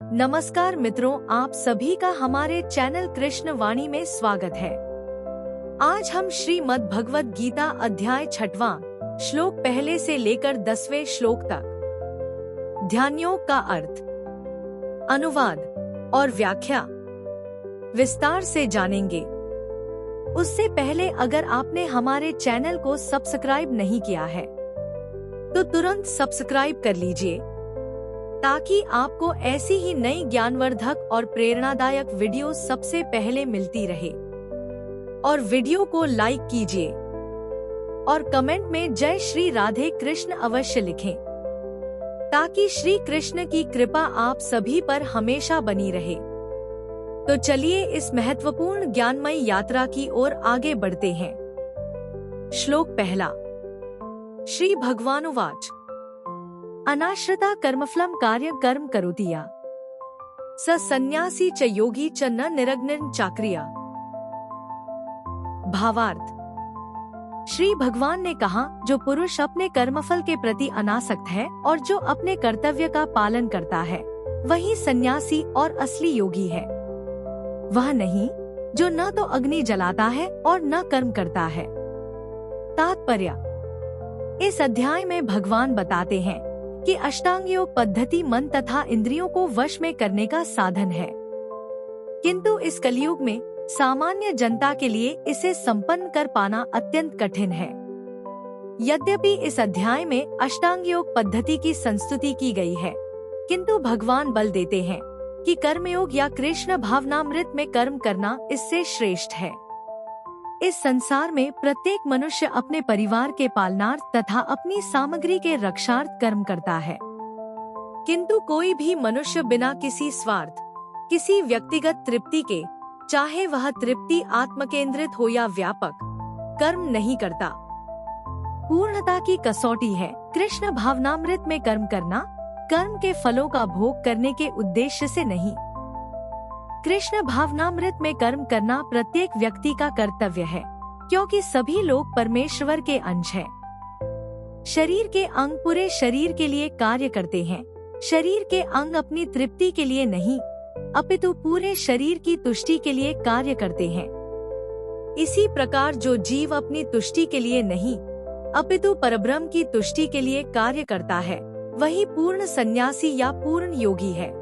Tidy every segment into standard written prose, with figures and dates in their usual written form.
नमस्कार मित्रों, आप सभी का हमारे चैनल कृष्ण वाणी में स्वागत है। आज हम श्रीमद् भगवद गीता अध्याय 6वां श्लोक पहले से लेकर 10वें श्लोक तक ध्यानयोग का अर्थ, अनुवाद और व्याख्या विस्तार से जानेंगे। उससे पहले अगर आपने हमारे चैनल को सब्सक्राइब नहीं किया है तो तुरंत सब्सक्राइब कर लीजिए ताकि आपको ऐसी ही नई ज्ञानवर्धक और प्रेरणादायक वीडियो सबसे पहले मिलती रहे। और वीडियो को लाइक कीजिए और कमेंट में जय श्री राधे कृष्ण अवश्य लिखें ताकि श्री कृष्ण की कृपा आप सभी पर हमेशा बनी रहे। तो चलिए इस महत्वपूर्ण ज्ञानमयी यात्रा की ओर आगे बढ़ते हैं। श्लोक पहला। श्री भगवानुवाच अनाश्रिता कर्मफलम कार्य कर्म करोति या स सन्यासी च योगी च न निरग्निर्न चाक्रिया। भावार्थ, श्री भगवान ने कहा, जो पुरुष अपने कर्मफल के प्रति अनासक्त है और जो अपने कर्तव्य का पालन करता है वही सन्यासी और असली योगी है। वह नहीं जो न तो अग्नि जलाता है और न कर्म करता है। तात्पर्य, इस अध्याय में भगवान बताते हैं कि अष्टांग योग पद्धति मन तथा इंद्रियों को वश में करने का साधन है, किंतु इस कलयुग में सामान्य जनता के लिए इसे संपन्न कर पाना अत्यंत कठिन है। यद्यपि इस अध्याय में अष्टांग योग पद्धति की संस्तुति की गई है, किंतु भगवान बल देते हैं कि कर्मयोग या कृष्ण भावनामृत में कर्म करना इससे श्रेष्ठ है। इस संसार में प्रत्येक मनुष्य अपने परिवार के पालनार्थ तथा अपनी सामग्री के रक्षार्थ कर्म करता है, किंतु कोई भी मनुष्य बिना किसी स्वार्थ, किसी व्यक्तिगत तृप्ति के, चाहे वह तृप्ति आत्मकेंद्रित हो या व्यापक, कर्म नहीं करता। पूर्णता की कसौटी है कृष्ण भावनामृत में कर्म करना, कर्म के फलों का भोग करने के उद्देश्य से नहीं। कृष्ण भावनामृत में कर्म करना प्रत्येक व्यक्ति का कर्तव्य है, क्योंकि सभी लोग परमेश्वर के अंश हैं। शरीर के अंग पूरे शरीर के लिए कार्य करते हैं। शरीर के अंग अपनी तृप्ति के लिए नहीं, अपितु पूरे शरीर की तुष्टि के लिए कार्य करते हैं। इसी प्रकार जो जीव अपनी तुष्टि के लिए नहीं, अपितु परब्रह्म की तुष्टि के लिए कार्य करता है, वही पूर्ण सन्यासी या पूर्ण योगी है।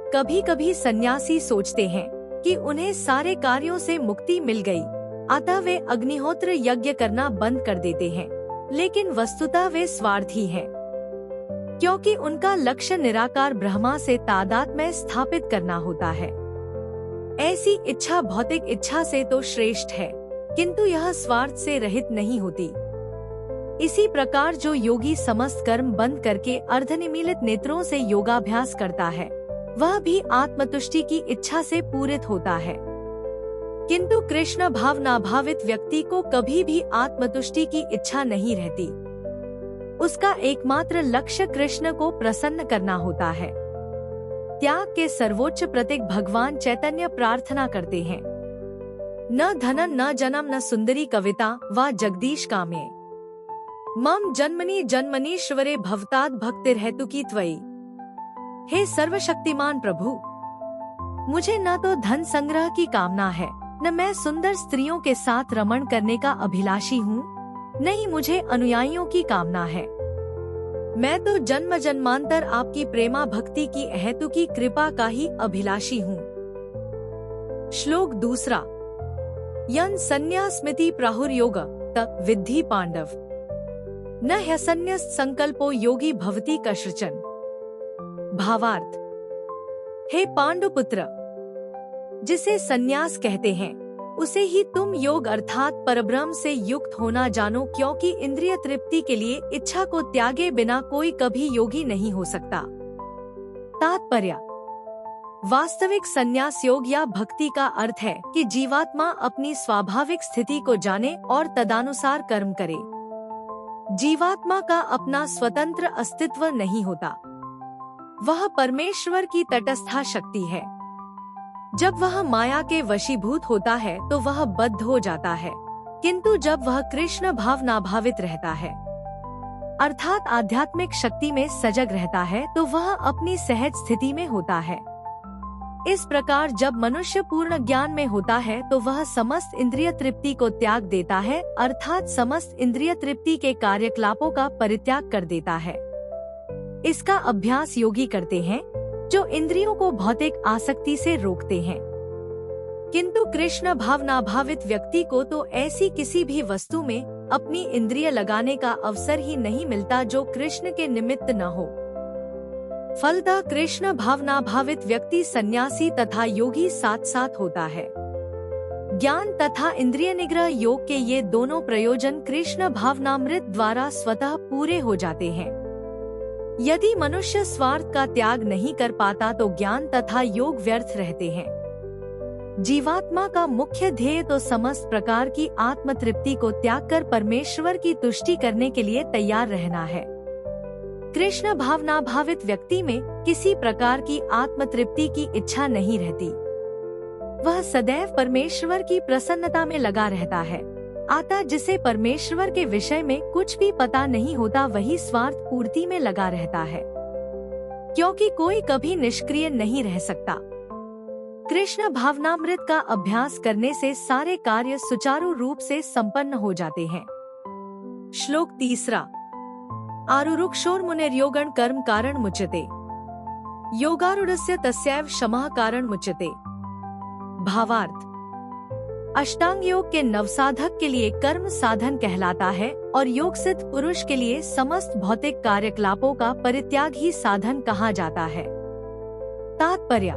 कभी कभी सन्यासी सोचते हैं कि उन्हें सारे कार्यों से मुक्ति मिल गई, अतः वे अग्निहोत्र यज्ञ करना बंद कर देते हैं, लेकिन वस्तुतः वे स्वार्थी हैं, क्योंकि उनका लक्ष्य निराकार ब्रह्मा से तादात्म्य स्थापित करना होता है। ऐसी इच्छा भौतिक इच्छा से तो श्रेष्ठ है, किंतु यह स्वार्थ से रहित नहीं होती। इसी प्रकार जो योगी समस्त कर्म बंद करके अर्धनिमीलित नेत्रों से योगाभ्यास करता है, वह भी आत्मतुष्टि की इच्छा से पूरित होता है, किंतु कृष्ण भावनाभावित व्यक्ति को कभी भी आत्मतुष्टि की इच्छा नहीं रहती। उसका एकमात्र लक्ष्य कृष्ण को प्रसन्न करना होता है। त्याग के सर्वोच्च प्रतीक भगवान चैतन्य प्रार्थना करते हैं, न धनम न जनम न सुंदरी कविता व जगदीश काम्ये मम जन्मनि जन्मनीश्वरे भवताद भक्तिर्हेतु की त्वयि। हे सर्वशक्तिमान प्रभु, मुझे न तो धन संग्रह की कामना है, न मैं सुंदर स्त्रियों के साथ रमण करने का अभिलाषी हूँ, न ही मुझे अनुयायियों की कामना है। मैं तो जन्म जन्मांतर आपकी प्रेमा भक्ति की हेतु की कृपा का ही अभिलाषी हूँ। श्लोक दूसरा। यन संन्यासमिति प्राहुर्योग तत् विद्धि पांडव न ह्यसन्न्यस्त संकल्पो योगी भवति कश्चन। भावार्थ, हे पांडुपुत्र, जिसे सन्यास कहते हैं उसे ही तुम योग अर्थात परब्रह्म से युक्त होना जानो, क्योंकि इंद्रिय तृप्ति के लिए इच्छा को त्यागे बिना कोई कभी योगी नहीं हो सकता। तात्पर्य, वास्तविक संन्यास योग या भक्ति का अर्थ है कि जीवात्मा अपनी स्वाभाविक स्थिति को जाने और तदानुसार कर्म करे। जीवात्मा का अपना स्वतंत्र अस्तित्व नहीं होता, वह परमेश्वर की तटस्था शक्ति है। जब वह माया के वशीभूत होता है तो वह बद्ध हो जाता है, किंतु जब वह कृष्ण भावनाभावित रहता है अर्थात आध्यात्मिक शक्ति में सजग रहता है तो वह अपनी सहज स्थिति में होता है। इस प्रकार जब मनुष्य पूर्ण ज्ञान में होता है तो वह समस्त इंद्रिय तृप्ति को त्याग देता है, अर्थात समस्त इंद्रिय तृप्ति के कार्यकलापों का परित्याग कर देता है। इसका अभ्यास योगी करते हैं जो इंद्रियों को भौतिक आसक्ति से रोकते हैं। किंतु कृष्ण भावनाभावित व्यक्ति को तो ऐसी किसी भी वस्तु में अपनी इंद्रिय लगाने का अवसर ही नहीं मिलता जो कृष्ण के निमित्त न हो। फलतः कृष्ण भावनाभावित व्यक्ति सन्यासी तथा योगी साथ साथ होता है। ज्ञान तथा इंद्रिय निग्रह योग के ये दोनों प्रयोजन कृष्ण भावनामृत द्वारा स्वतः पूरे हो जाते हैं। यदि मनुष्य स्वार्थ का त्याग नहीं कर पाता तो ज्ञान तथा योग व्यर्थ रहते हैं। जीवात्मा का मुख्य ध्येय तो समस्त प्रकार की आत्म तृप्ति को त्याग कर परमेश्वर की तुष्टि करने के लिए तैयार रहना है। कृष्ण भावनाभावित व्यक्ति में किसी प्रकार की आत्म तृप्ति की इच्छा नहीं रहती। वह सदैव परमेश्वर की प्रसन्नता में लगा रहता है। अतः जिसे परमेश्वर के विषय में कुछ भी पता नहीं होता वही स्वार्थ पूर्ति में लगा रहता है, क्योंकि कोई कभी निष्क्रिय नहीं रह सकता। कृष्ण भावनामृत का अभ्यास करने से सारे कार्य सुचारू रूप से संपन्न हो जाते हैं। श्लोक 3। आरुरुक्षोर्मुनिर्योगं कर्म कारण मुच्यते, योगारूढ़स्य तस्यैव शमः कारण मुच्यते। भावार्थ, अष्टांग योग के नवसाधक के लिए कर्म साधन कहलाता है और योग सिद्ध पुरुष के लिए समस्त भौतिक कार्यकलापों का परित्याग ही साधन कहा जाता है। तात्पर्य,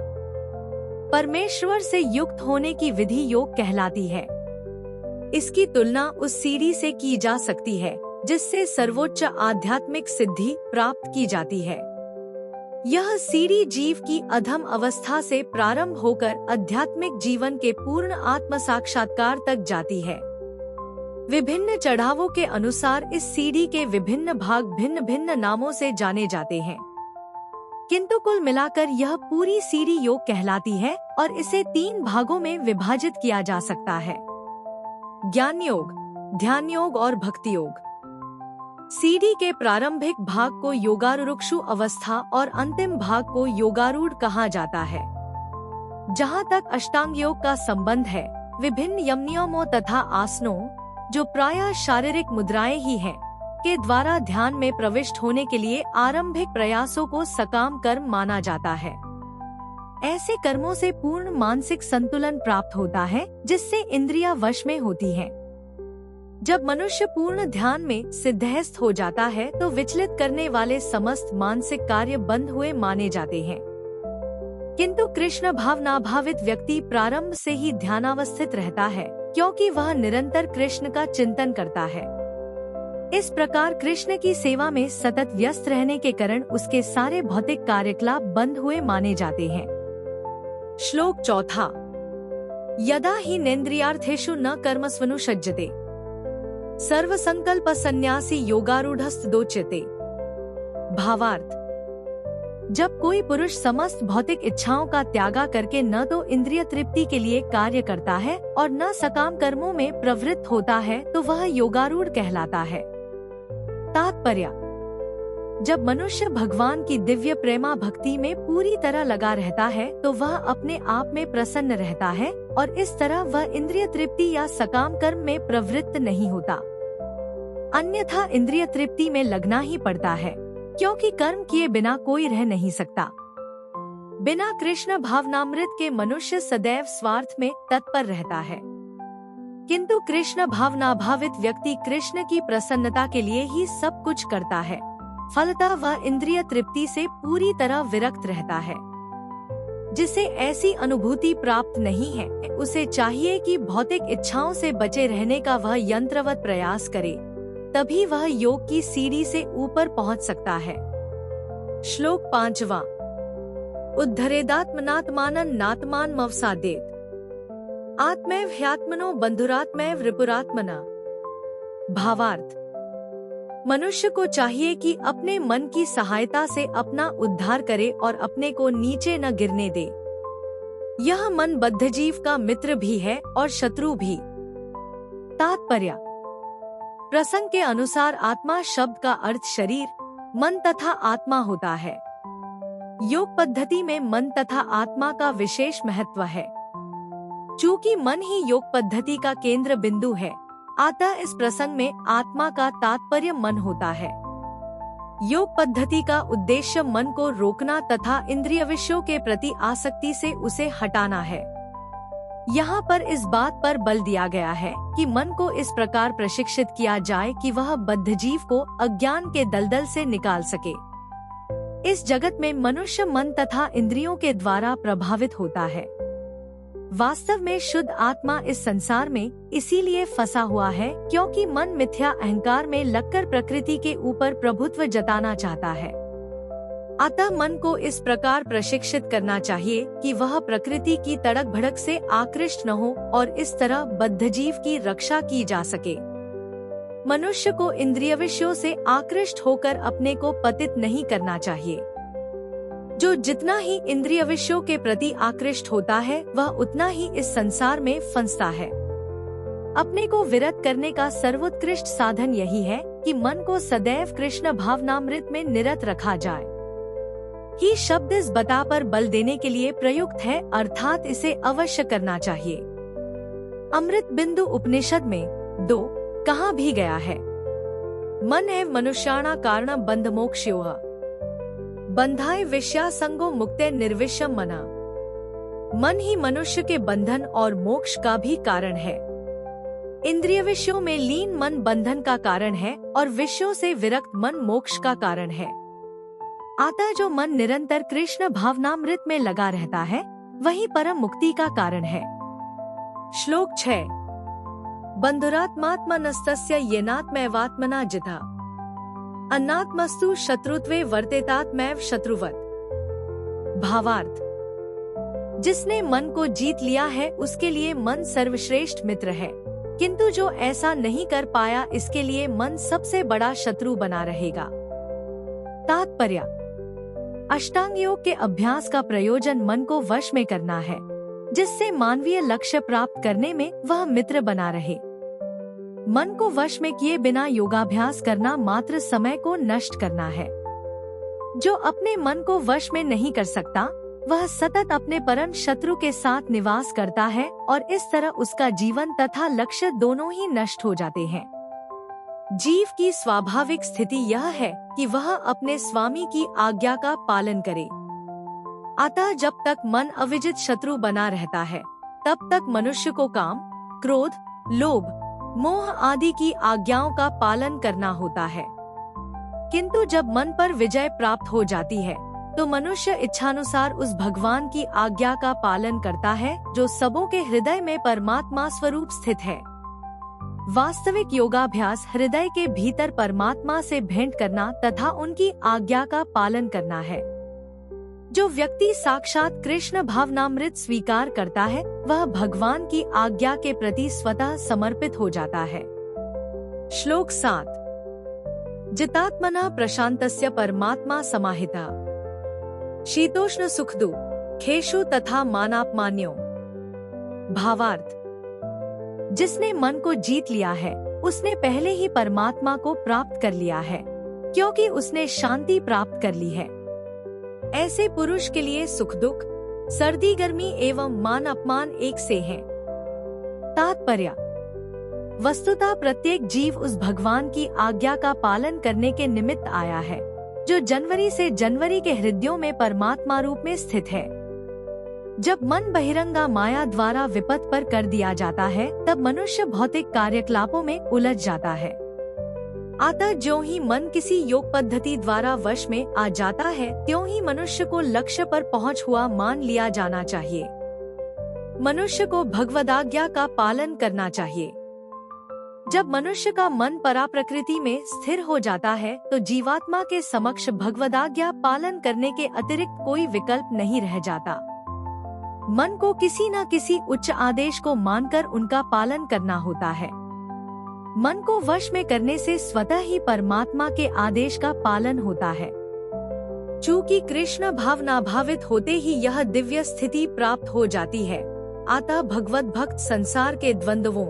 परमेश्वर से युक्त होने की विधि योग कहलाती है। इसकी तुलना उस सीढ़ी से की जा सकती है जिससे सर्वोच्च आध्यात्मिक सिद्धि प्राप्त की जाती है। यह सीढ़ी जीव की अधम अवस्था से प्रारंभ होकर आध्यात्मिक जीवन के पूर्ण आत्म साक्षात्कार तक जाती है। विभिन्न चढ़ावों के अनुसार इस सीढ़ी के विभिन्न भाग भिन्न भिन्न नामों से जाने जाते हैं, किंतु कुल मिलाकर यह पूरी सीढ़ी योग कहलाती है और इसे 3 भागों में विभाजित किया जा सकता है: ज्ञान योग, ध्यान योग और भक्ति योग। सीढ़ी के प्रारंभिक भाग को योगारूढ़ अवस्था और अंतिम भाग को योगारूढ़ कहा जाता है। जहाँ तक अष्टांग योग का संबंध है, विभिन्न यम नियमों तथा आसनों, जो प्रायः शारीरिक मुद्राएं ही हैं, के द्वारा ध्यान में प्रविष्ट होने के लिए आरंभिक प्रयासों को सकाम कर्म माना जाता है। ऐसे कर्मों से पूर्ण मानसिक संतुलन प्राप्त होता है जिससे इंद्रियां वश में होती हैं। जब मनुष्य पूर्ण ध्यान में सिद्धहस्त हो जाता है तो विचलित करने वाले समस्त मानसिक कार्य बंद हुए माने जाते हैं। किंतु कृष्ण भावनाभावित व्यक्ति प्रारंभ से ही ध्यानावस्थित रहता है, क्योंकि वह निरंतर कृष्ण का चिंतन करता है। इस प्रकार कृष्ण की सेवा में सतत व्यस्त रहने के कारण उसके सारे भौतिक कार्यकलाप बंद हुए माने जाते हैं। श्लोक 4। यदा हि नेन्द्रियार्थेषु न कर्मस्वनु सज्जते, सर्व संकल्प सन्यासी योगारूढ़स्तदोच्यते। भावार्थ, जब कोई पुरुष समस्त भौतिक इच्छाओं का त्यागा करके न तो इंद्रिय तृप्ति के लिए कार्य करता है और न सकाम कर्मों में प्रवृत्त होता है तो वह योगारूढ़ कहलाता है। तात्पर्य, जब मनुष्य भगवान की दिव्य प्रेमा भक्ति में पूरी तरह लगा रहता है तो वह अपने आप में प्रसन्न रहता है और इस तरह वह इंद्रिय तृप्ति या सकाम कर्म में प्रवृत्त नहीं होता। अन्यथा इंद्रिय तृप्ति में लगना ही पड़ता है, क्योंकि कर्म किए बिना कोई रह नहीं सकता। बिना कृष्ण भावनामृत के मनुष्य सदैव स्वार्थ में तत्पर रहता है, किंतु कृष्ण भावनाभावित व्यक्ति कृष्ण की प्रसन्नता के लिए ही सब कुछ करता है। फलतः वह इंद्रिय तृप्ति से पूरी तरह विरक्त रहता है। जिसे ऐसी अनुभूति प्राप्त नहीं है, उसे चाहिए कि भौतिक इच्छाओं से बचे रहने का वह यंत्रवत प्रयास करे, तभी वह योग की सीढ़ी से ऊपर पहुंच सकता है। श्लोक 5। उद्धरेदात्मनात्मानं नात्मान मवसादेत, आत्मैव ह्यात्मनो बंधुरात्मैव रिपुरात्मना। भावार्थ, मनुष्य को चाहिए कि अपने मन की सहायता से अपना उद्धार करे और अपने को नीचे न गिरने दे। यह मन बद्धजीव का मित्र भी है और शत्रु भी। तात्पर्य, प्रसंग के अनुसार आत्मा शब्द का अर्थ शरीर, मन तथा आत्मा होता है। योग पद्धति में मन तथा आत्मा का विशेष महत्व है। चूँकि मन ही योग पद्धति का केंद्र बिंदु है, अतः इस प्रसंग में आत्मा का तात्पर्य मन होता है। योग पद्धति का उद्देश्य मन को रोकना तथा इंद्रिय विषयों के प्रति आसक्ति से उसे हटाना है। यहाँ पर इस बात पर बल दिया गया है कि मन को इस प्रकार प्रशिक्षित किया जाए कि वह बद्धजीव को अज्ञान के दलदल से निकाल सके। इस जगत में मनुष्य मन तथा इंद्रियों के द्वारा प्रभावित होता है। वास्तव में शुद्ध आत्मा इस संसार में इसीलिए फंसा हुआ है क्योंकि मन मिथ्या अहंकार में लगकर प्रकृति के ऊपर प्रभुत्व जताना चाहता है। अतः मन को इस प्रकार प्रशिक्षित करना चाहिए कि वह प्रकृति की तड़क भड़क से आकृष्ट न हो और इस तरह बद्धजीव की रक्षा की जा सके। मनुष्य को इंद्रिय विषयों से आकृष्ट होकर अपने को पतित नहीं करना चाहिए। जो जितना ही इंद्रिय विषयों के प्रति आकृष्ट होता है वह उतना ही इस संसार में फंसता है। अपने को विरत करने का सर्वोत्कृष्ट साधन यही है कि मन को सदैव कृष्ण भावनामृत में निरत रखा जाए। ही शब्द इस बता पर बल देने के लिए प्रयुक्त है, अर्थात इसे अवश्य करना चाहिए। अमृत बिंदु उपनिषद में 2 कहा भी गया है, मन एव मनुष्याणा कारण बंध मोक्षयोः बंधाय विषयासंगो मुक्ते निर्विषम मना। मन ही मनुष्य के बंधन और मोक्ष का भी कारण है। इंद्रिय विषयों में लीन मन बंधन का कारण है और विषयों से विरक्त मन मोक्ष का कारण है। अतः जो मन निरंतर कृष्ण भावनामृत में लगा रहता है वही परम मुक्ति का कारण है। श्लोक 6 बंधुरात्मात्मनस्तस्य येनात्मैवात्मना जिता अन्नात्मस्तु शत्रुत्वे वर्तेतात्मैव शत्रुवत्। भावार्थ, जिसने मन को जीत लिया है उसके लिए मन सर्वश्रेष्ठ मित्र है, किंतु जो ऐसा नहीं कर पाया इसके लिए मन सबसे बड़ा शत्रु बना रहेगा। तात्पर्य, अष्टांग योग के अभ्यास का प्रयोजन मन को वश में करना है, जिससे मानवीय लक्ष्य प्राप्त करने में वह मित्र बना रहे। मन को वश में किए बिना योगाभ्यास करना मात्र समय को नष्ट करना है। जो अपने मन को वश में नहीं कर सकता वह सतत अपने परम शत्रु के साथ निवास करता है और इस तरह उसका जीवन तथा लक्ष्य दोनों ही नष्ट हो जाते हैं। जीव की स्वाभाविक स्थिति यह है कि वह अपने स्वामी की आज्ञा का पालन करे। अतः जब तक मन अविजित शत्रु बना रहता है तब तक मनुष्य को काम, क्रोध, लोभ, मोह आदि की आज्ञाओं का पालन करना होता है। किंतु जब मन पर विजय प्राप्त हो जाती है तो मनुष्य इच्छानुसार उस भगवान की आज्ञा का पालन करता है जो सबों के हृदय में परमात्मा स्वरूप स्थित है। वास्तविक योगाभ्यास हृदय के भीतर परमात्मा से भेंट करना तथा उनकी आज्ञा का पालन करना है। जो व्यक्ति साक्षात कृष्ण भावनामृत स्वीकार करता है वह भगवान की आज्ञा के प्रति स्वतः समर्पित हो जाता है। श्लोक 7 जितात्मना प्रशांतस्य परमात्मा समाहिता शीतोष्ण सुख दुखेषु तथा मानापमान्यो। भावार्थ, जिसने मन को जीत लिया है उसने पहले ही परमात्मा को प्राप्त कर लिया है, क्योंकि उसने शांति प्राप्त कर ली है। ऐसे पुरुष के लिए सुख दुख, सर्दी गर्मी एवं मान अपमान एक से हैं। तात्पर्य, वस्तुतः प्रत्येक जीव उस भगवान की आज्ञा का पालन करने के निमित्त आया है जो जनवरी से जनवरी के हृदयों में परमात्मा रूप में स्थित है। जब मन बहिरंगा माया द्वारा विपथ पर कर दिया जाता है तब मनुष्य भौतिक कार्यकलापों में उलझ जाता है। अतः ज्यों ही मन किसी योग पद्धति द्वारा वश में आ जाता है त्यों ही मनुष्य को लक्ष्य पर पहुंच हुआ मान लिया जाना चाहिए। मनुष्य को भगवदाज्ञा का पालन करना चाहिए। जब मनुष्य का मन पराप्रकृति में स्थिर हो जाता है तो जीवात्मा के समक्ष भगवदाज्ञा पालन करने के अतिरिक्त कोई विकल्प नहीं रह जाता। मन को किसी न किसी उच्च आदेश को मानकर उनका पालन करना होता है। मन को वश में करने से स्वतः ही परमात्मा के आदेश का पालन होता है। चूँकि कृष्ण भावनाभावित होते ही यह दिव्य स्थिति प्राप्त हो जाती है, अतः भगवत भक्त संसार के द्वंद्वों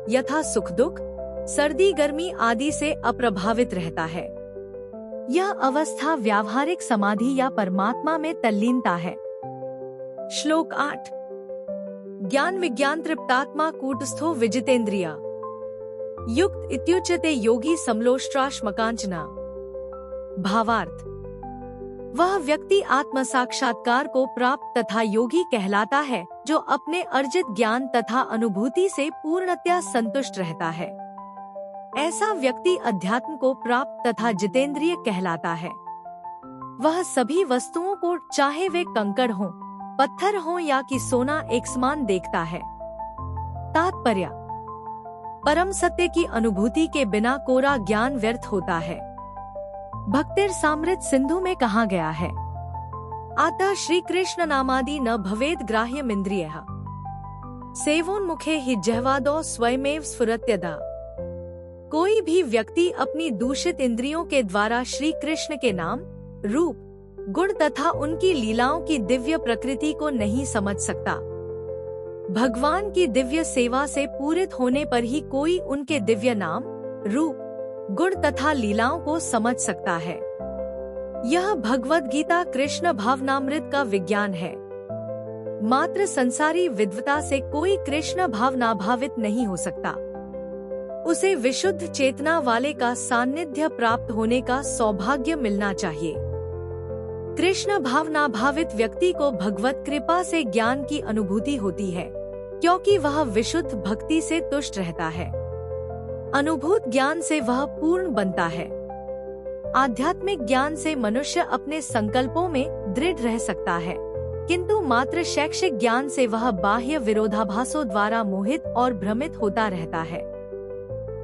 यथा सुख दुख, सर्दी गर्मी आदि से अप्रभावित रहता है। यह अवस्था व्यावहारिक समाधि या परमात्मा में तल्लीनता है। श्लोक 8। ज्ञान विज्ञान तृप्तात्मा कूटस्थो विजितेन्द्रिया युक्त इत्युच्यते योगी समलोष्ट्राश्मकांचना। भावार्थ, वह व्यक्ति आत्म साक्षात्कार को प्राप्त तथा योगी कहलाता है जो अपने अर्जित ज्ञान तथा अनुभूति से पूर्णतया संतुष्ट रहता है। ऐसा व्यक्ति अध्यात्म को प्राप्त तथा जितेंद्रिय कहलाता है। वह सभी वस्तुओं को, चाहे वे कंकड़ हों, पत्थर हों या कि सोना, एक समान देखता है। तात्पर्य, परम सत्य की अनुभूति के बिना कोरा ज्ञान व्यर्थ होता है। भक्तिर सामृत सिंधु में कहा गया है, अतः श्री कृष्ण नामादि न भवेद ग्राह्यमिंद्रियः सेवोन्मुखे हि जह्वादौ स्वयमेव स्फुरत्यदा। कोई भी व्यक्ति अपनी दूषित इंद्रियों के द्वारा श्री कृष्ण के नाम, रूप, गुण तथा उनकी लीलाओं की दिव्य प्रकृति को नहीं समझ सकता। भगवान की दिव्य सेवा से पूरित होने पर ही कोई उनके दिव्य नाम, रूप, गुण तथा लीलाओं को समझ सकता है। यह भगवद गीता कृष्ण भावनामृत का विज्ञान है। मात्र संसारी विद्वता से कोई कृष्ण भावनाभावित नहीं हो सकता। उसे विशुद्ध चेतना वाले का सान्निध्य प्राप्त होने का सौभाग्य मिलना चाहिए। कृष्ण भावनाभावित व्यक्ति को भगवत कृपा से ज्ञान की अनुभूति होती है, क्योंकि वह विशुद्ध भक्ति से तुष्ट रहता है। अनुभूत ज्ञान से वह पूर्ण बनता है। आध्यात्मिक ज्ञान से मनुष्य अपने संकल्पों में दृढ़ रह सकता है, किंतु मात्र शैक्षिक ज्ञान से वह बाह्य विरोधाभासों द्वारा मोहित और भ्रमित होता रहता है।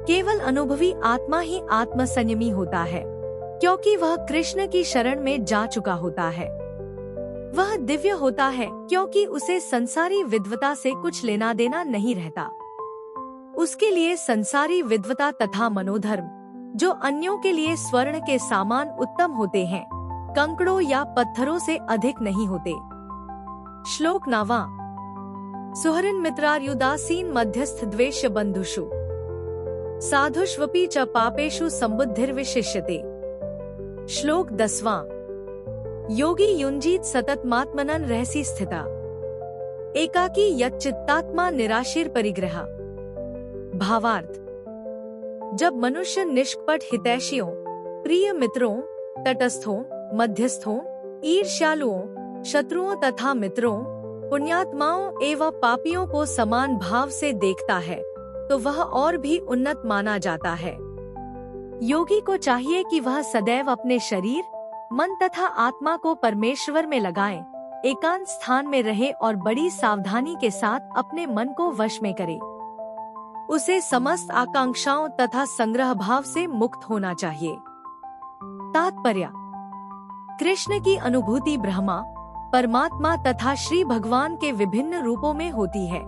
केवल अनुभवी आत्मा ही आत्मसंयमी होता है, क्योंकि वह कृष्ण की शरण में जा चुका होता है। वह दिव्य होता है, क्योंकि उसे संसारी विद्वता से कुछ लेना देना नहीं रहता। उसके लिए संसारी विद्वता तथा मनोधर्म, जो अन्यों के लिए स्वर्ण के समान उत्तम होते हैं, कंकड़ों या पत्थरों से अधिक नहीं होते। श्लोक 9। सुहृन् मित्रार्युदासीन मध्यस्थ द्वेष बंधुषु साधुष्वपि च पापेषु संबुद्धिर्विशिष्यते। श्लोक 10। योगी युंजीत सततमात्मनन् रहसि स्थिता एकाकी यच्चित्तात्मा निराशीर परिग्रह। भावार्थ, जब मनुष्य निष्कपट हितैषियों, प्रिय मित्रों, तटस्थों, मध्यस्थों, ईर्ष्यालुओं, शत्रुओं तथा मित्रों, पुण्यात्माओं एवं पापियों को समान भाव से देखता है, तो वह और भी उन्नत माना जाता है। योगी को चाहिए कि वह सदैव अपने शरीर, मन तथा आत्मा को परमेश्वर में लगाए, एकांत स्थान में रहे और बड़ी सावधानी के साथ अपने मन को वश में करे। उसे समस्त आकांक्षाओं तथा संग्रह भाव से मुक्त होना चाहिए। तात्पर्य, कृष्ण की अनुभूति ब्रह्मा, परमात्मा तथा श्री भगवान के विभिन्न रूपों में होती है।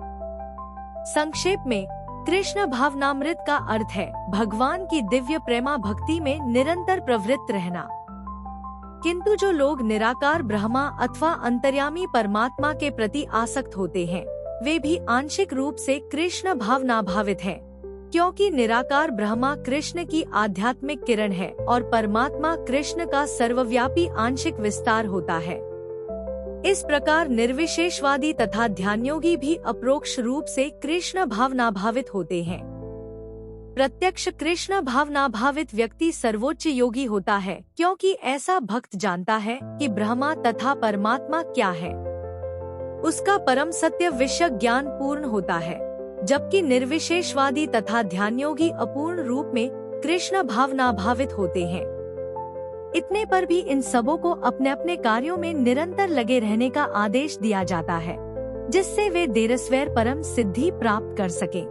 संक्षेप में, कृष्ण भावनामृत का अर्थ है भगवान की दिव्य प्रेमा भक्ति में निरंतर प्रवृत्त रहना। किंतु जो लोग निराकार ब्रह्मा अथवा अंतर्यामी परमात्मा के प्रति आसक्त होते हैं, वे भी आंशिक रूप से कृष्ण भावनाभावित हैं, क्योंकि निराकार ब्रह्मा कृष्ण की आध्यात्मिक किरण है और परमात्मा कृष्ण का सर्वव्यापी आंशिक विस्तार होता है। इस प्रकार निर्विशेषवादी तथा ध्यानयोगी भी अप्रोक्ष रूप से कृष्ण भावनाभावित होते हैं। प्रत्यक्ष कृष्ण भावनाभावित व्यक्ति सर्वोच्च योगी होता है, क्योंकि ऐसा भक्त जानता है कि ब्रह्मा तथा परमात्मा क्या है। उसका परम सत्य विषय ज्ञान पूर्ण होता है, जबकि निर्विशेषवादी तथा ध्यानयोगी अपूर्ण रूप में कृष्ण भावनाभावित होते हैं। इतने पर भी इन सबों को अपने अपने कार्यों में निरंतर लगे रहने का आदेश दिया जाता है, जिससे वे देरस्वैर परम सिद्धि प्राप्त कर सके।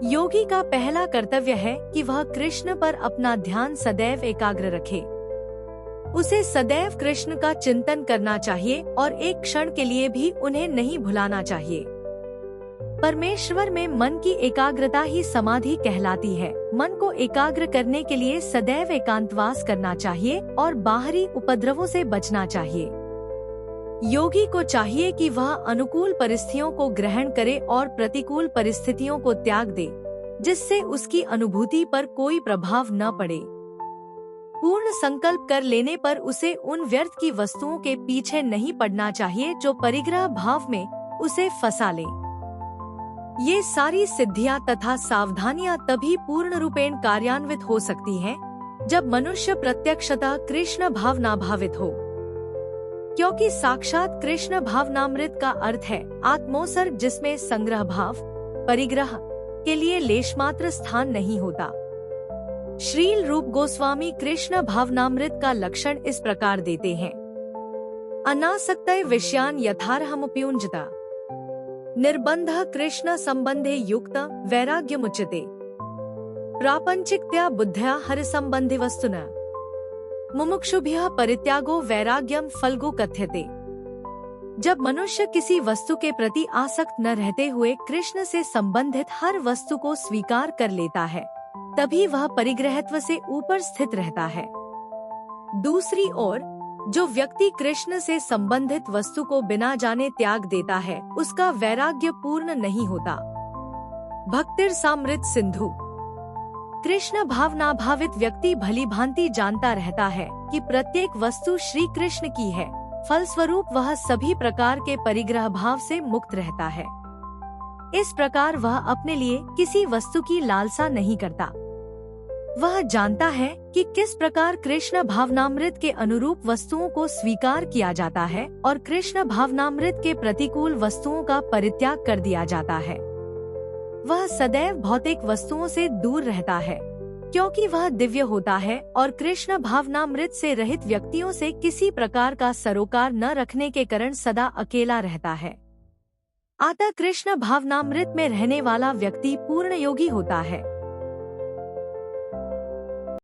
योगी का पहला कर्तव्य है कि वह कृष्ण पर अपना ध्यान सदैव एकाग्र रखे। उसे सदैव कृष्ण का चिंतन करना चाहिए और एक क्षण के लिए भी उन्हें नहीं भुलाना चाहिए। परमेश्वर में मन की एकाग्रता ही समाधि कहलाती है। मन को एकाग्र करने के लिए सदैव एकांतवास करना चाहिए और बाहरी उपद्रवों से बचना चाहिए। योगी को चाहिए कि वह अनुकूल परिस्थितियों को ग्रहण करे और प्रतिकूल परिस्थितियों को त्याग दे। जिससे उसकी अनुभूति पर कोई प्रभाव न पड़े। पूर्ण संकल्प कर लेने पर उसे उन व्यर्थ की वस्तुओं के पीछे नहीं पड़ना चाहिए जो परिग्रह भाव में उसे फंसा ले। ये सारी सिद्धियां तथा सावधानियां तभी पूर्ण रूपेण कार्यान्वित हो सकती हैं, जब मनुष्य प्रत्यक्षतः कृष्ण भावनाभावित हो, क्योंकि साक्षात कृष्ण भावनामृत का अर्थ है आत्मोसर्ग, जिसमें संग्रह भाव, परिग्रह के लिए लेशमात्र स्थान नहीं होता। श्रील रूप गोस्वामी कृष्ण भावनामृत का लक्षण इस प्रकार देते हैं। अनासक्तये विषयान् यथार्हमुपयुञ्जता निर्बंध कृष्ण संबंधे युक्त वैराग्यमुच्यते प्रापंचिकतया बुद्ध्या हर संबंधि वस्तुना मुमुक्षुभ्यः परित्यागो वैराग्यम फल्गु कथ्यते। जब मनुष्य किसी वस्तु के प्रति आसक्त न रहते हुए कृष्ण से संबंधित हर वस्तु को स्वीकार कर लेता है, तभी वह परिग्रहत्व से ऊपर स्थित रहता है। दूसरी ओर जो व्यक्ति कृष्ण से संबंधित वस्तु को बिना जाने त्याग देता है, उसका वैराग्य पूर्ण नहीं होता। भक्तिरसामृत सिंधु। कृष्ण भावनाभावित व्यक्ति भली भांति जानता रहता है कि प्रत्येक वस्तु श्री कृष्ण की है, फलस्वरूप वह सभी प्रकार के परिग्रह भाव से मुक्त रहता है। इस प्रकार वह अपने लिए किसी वस्तु की लालसा नहीं करता। वह जानता है कि किस प्रकार कृष्ण भावनामृत के अनुरूप वस्तुओं को स्वीकार किया जाता है और कृष्ण भावनामृत के प्रतिकूल वस्तुओं का परित्याग कर दिया जाता है। वह सदैव भौतिक वस्तुओं से दूर रहता है, क्योंकि वह दिव्य होता है और कृष्ण भावनामृत से रहित व्यक्तियों से किसी प्रकार का सरोकार न रखने के कारण सदा अकेला रहता है। अतः कृष्ण भावनामृत में रहने वाला व्यक्ति पूर्ण योगी होता है।